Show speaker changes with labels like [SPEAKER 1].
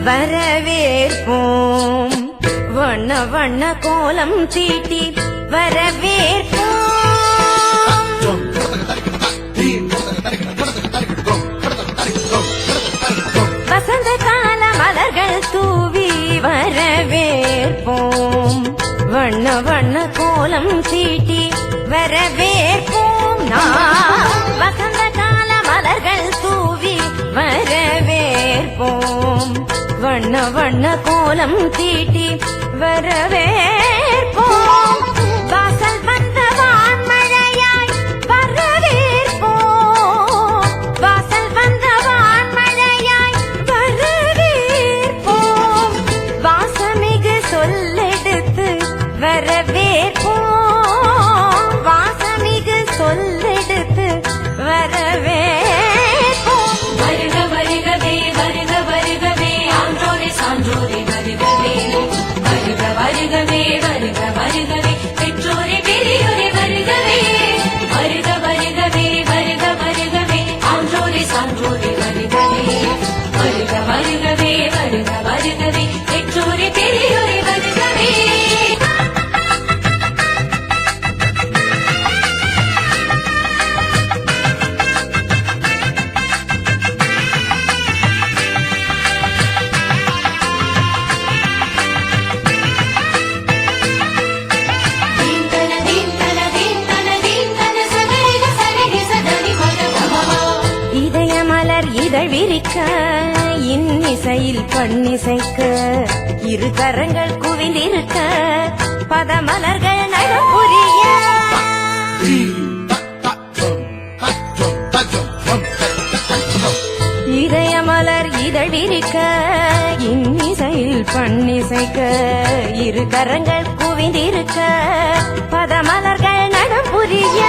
[SPEAKER 1] வரவேற்போம். வண்ண வண்ண கோலம் தீட்டி வரவேற்போம். வசந்த கால மலர்கள் தூவி வரவேற்போம். வண்ண வண்ண கோலம் தீட்டி வரவேற்போம். வசந்த கால மலர்கள் தூவி வரவேற்போம். வண்ண வண்ண கோலம் தீட்டி வரவேற்போம். வாசல் வந்த வான்மழையாய் வரவேற்போம். வாசல் வந்த வான்மழையாய் வரவேற்போம். வாசமிகு சொல்லெடுத்து வரவேற்போம். வாசமிகு சொல்லெடுத்து வரவேற்போம்.
[SPEAKER 2] வருக வருகவே வருக வருகவே ஆன்றோரே சான்றோரே வருகவே. வருக வருகவே வருக வருகவே பெற்றோரே பெரியோரே வருகவே. வருக வருகவே வருக வருகவே ஆன்றோரே சான்றோரே வருகவே. வருக வருகவே வருக வருகவே பெற்றோரே பெரியோரே வருகவே.
[SPEAKER 1] இதயமலர் இதழ் விரிக்க இன்னிசையில் பண்ணிசைக்க இரு கரங்கள் குவிந்திருக்க பதமலர்கள் நடுபுரிய இதயமலர் இதழ் விரிக்க இன்னிசையில் பண்ணிசைக்க இரு கரங்கள் குவிந்திருக்க பதமலர்கள் நடுபுரிய